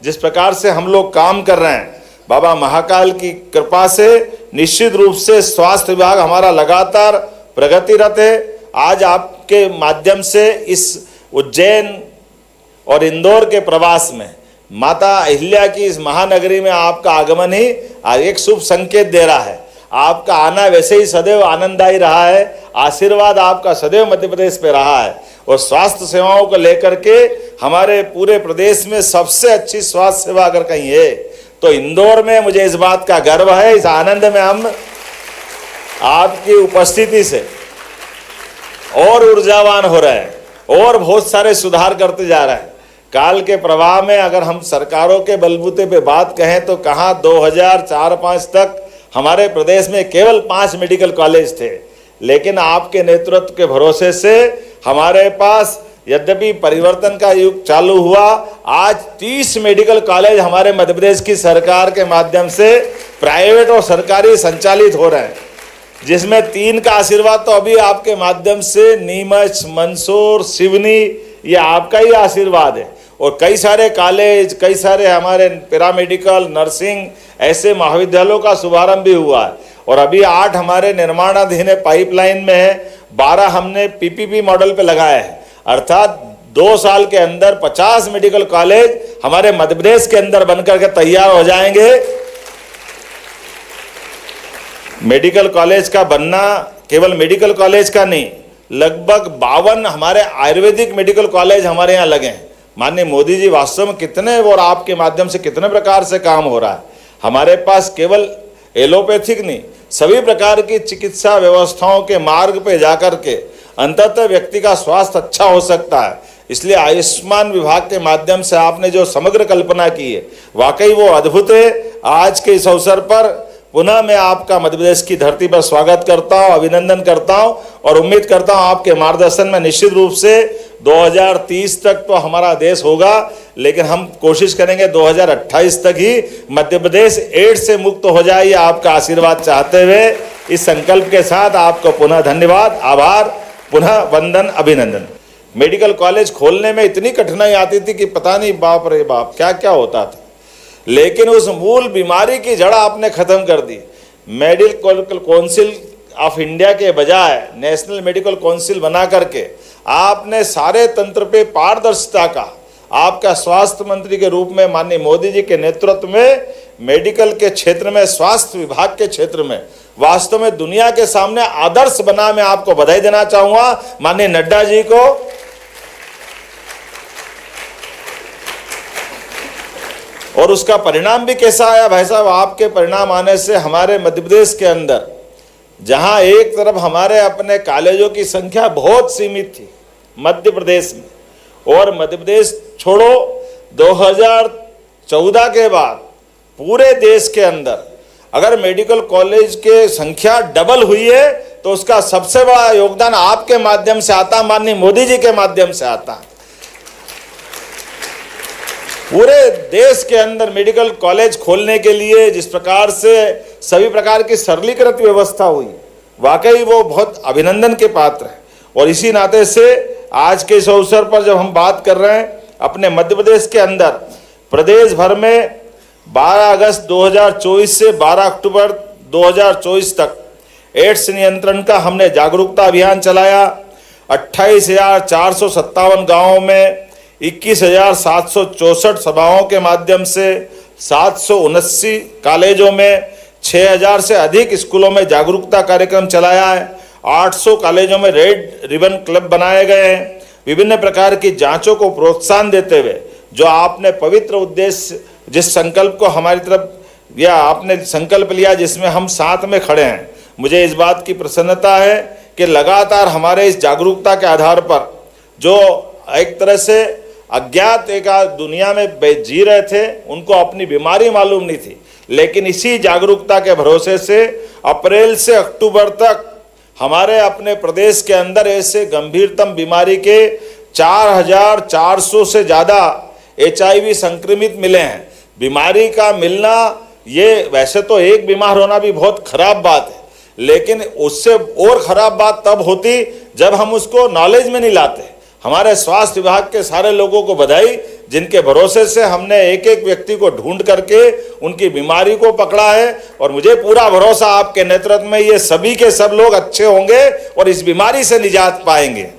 जिस प्रकार से हम लोग काम कर रहे हैं, बाबा महाकाल की कृपा से निश्चित रूप से स्वास्थ्य विभाग हमारा लगातार प्रगतिरत है। आज आपके माध्यम से इस उज्जैन और इंदौर के प्रवास में माता अहिल्या की इस महानगरी में आपका आगमन ही एक शुभ संकेत दे रहा है। आपका आना वैसे ही सदैव आनंददायी रहा है, आशीर्वाद आपका सदैव मध्य प्रदेश पे रहा है और स्वास्थ्य सेवाओं को लेकर के हमारे पूरे प्रदेश में सबसे अच्छी स्वास्थ्य सेवा अगर कहीं है तो इंदौर में मुझे इस बात का गर्व है। इस आनंद में हम आपकी उपस्थिति से और ऊर्जावान हो रहे हैं और बहुत सारे सुधार करते जा रहे हैं। काल के प्रवाह में अगर हम सरकारों के बलबूते पे बात कहें तो कहाँ 2004-05 तक हमारे प्रदेश में केवल 5 मेडिकल कॉलेज थे, लेकिन आपके नेतृत्व के भरोसे से हमारे पास यद्यपि परिवर्तन का युग चालू हुआ, आज 30 मेडिकल कॉलेज हमारे मध्य प्रदेश की सरकार के माध्यम से प्राइवेट और सरकारी संचालित हो रहे हैं, जिसमें 3 का आशीर्वाद तो अभी आपके माध्यम से नीमच, मंदसौर, सिवनी, ये आपका ही आशीर्वाद है। और कई सारे कॉलेज, कई सारे हमारे पैरामेडिकल, नर्सिंग ऐसे महाविद्यालयों का शुभारंभ भी हुआ है और अभी 8 हमारे निर्माणाधीन है, पाइपलाइन में है, 12 हमने पीपीपी मॉडल पे लगाए हैं। अर्थात 2 साल के अंदर 50 मेडिकल कॉलेज हमारे मध्य प्रदेश के अंदर बनकर के तैयार हो जाएंगे। मेडिकल कॉलेज का बनना केवल मेडिकल कॉलेज का नहीं, लगभग 52 हमारे आयुर्वेदिक मेडिकल कॉलेज हमारे यहाँ लगे हैं। माननीय मोदी जी वास्तव में कितने और आपके माध्यम से कितने प्रकार से काम हो रहा है। हमारे पास केवल एलोपैथिक नहीं, सभी प्रकार की चिकित्सा व्यवस्थाओं के मार्ग पे जाकर के अंततः व्यक्ति का स्वास्थ्य अच्छा हो सकता है। इसलिए आयुष्मान विभाग के माध्यम से आपने जो समग्र कल्पना की है वाकई वो अद्भुत है। आज के इस अवसर पर पुनः मैं आपका मध्य प्रदेश की धरती पर स्वागत करता हूं, अभिनंदन करता हूं और उम्मीद करता हूं आपके मार्गदर्शन में निश्चित रूप से 2030 तक तो हमारा देश होगा, लेकिन हम कोशिश करेंगे 2028 तक ही मध्य प्रदेश एड्स से मुक्त हो जाए। ये आपका आशीर्वाद चाहते हुए इस संकल्प के साथ आपको पुनः धन्यवाद, आभार, पुनः वंदन, अभिनंदन। मेडिकल कॉलेज खोलने में इतनी कठिनाई आती थी कि पता नहीं बाप रे बाप क्या क्या होता था, लेकिन उस मूल बीमारी की जड़ आपने खत्म कर दी। मेडिकल काउंसिल ऑफ इंडिया के बजाय नेशनल मेडिकल काउंसिल बना करके आपने सारे तंत्र पे पारदर्शिता का, आपका स्वास्थ्य मंत्री के रूप में माननीय मोदी जी के नेतृत्व में मेडिकल के क्षेत्र में, स्वास्थ्य विभाग के क्षेत्र में वास्तव में दुनिया के सामने आदर्श बना। मैं आपको बधाई देना चाहूंगा माननीय नड्डा जी को। और उसका परिणाम भी कैसा आया भाई साहब, आपके परिणाम आने से हमारे मध्य प्रदेश के अंदर जहां एक तरफ हमारे अपने कॉलेजों की संख्या बहुत सीमित थी मध्य प्रदेश में, और मध्य प्रदेश छोड़ो 2014 के बाद पूरे देश के अंदर अगर मेडिकल कॉलेज के संख्या डबल हुई है तो उसका सबसे बड़ा योगदान आपके माध्यम से आता, माननीय मोदी जी के माध्यम से आता है। पूरे देश के अंदर मेडिकल कॉलेज खोलने के लिए जिस प्रकार से सभी प्रकार की सरलीकृत व्यवस्था हुई, वाकई वो बहुत अभिनंदन के पात्र है। और इसी नाते से आज के इस अवसर पर जब हम बात कर रहे हैं, अपने मध्य प्रदेश के अंदर प्रदेश भर में 12 अगस्त 2024 से 12 अक्टूबर 2024 तक एड्स नियंत्रण का हमने जागरूकता अभियान चलाया। 28,457 गाँवों में 21,764 सभाओं के माध्यम से 779 कॉलेजों में 6,000 से अधिक स्कूलों में जागरूकता कार्यक्रम चलाया है। 800 कॉलेजों में रेड रिबन क्लब बनाए गए हैं। विभिन्न प्रकार की जांचों को प्रोत्साहन देते हुए जो आपने पवित्र उद्देश्य, जिस संकल्प को हमारी तरफ या आपने संकल्प लिया जिसमें हम साथ में खड़े हैं, मुझे इस बात की प्रसन्नता है कि लगातार हमारे इस जागरूकता के आधार पर जो एक तरह से अज्ञात एक दुनिया में जी रहे थे, उनको अपनी बीमारी मालूम नहीं थी, लेकिन इसी जागरूकता के भरोसे से अप्रैल से अक्टूबर तक हमारे अपने प्रदेश के अंदर ऐसे गंभीरतम बीमारी के 4,400 से ज़्यादा HIV संक्रमित मिले हैं। बीमारी का मिलना, ये वैसे तो एक बीमार होना भी बहुत खराब बात है, लेकिन उससे और ख़राब बात तब होती जब हम उसको नॉलेज में नहीं लाते, हमारे स्वास्थ्य विभाग के सारे लोगों को बधाई, जिनके भरोसे से हमने एक एक व्यक्ति को ढूंढ करके उनकी बीमारी को पकड़ा है। और मुझे पूरा भरोसा आपके नेतृत्व में ये सभी के सब लोग अच्छे होंगे और इस बीमारी से निजात पाएंगे।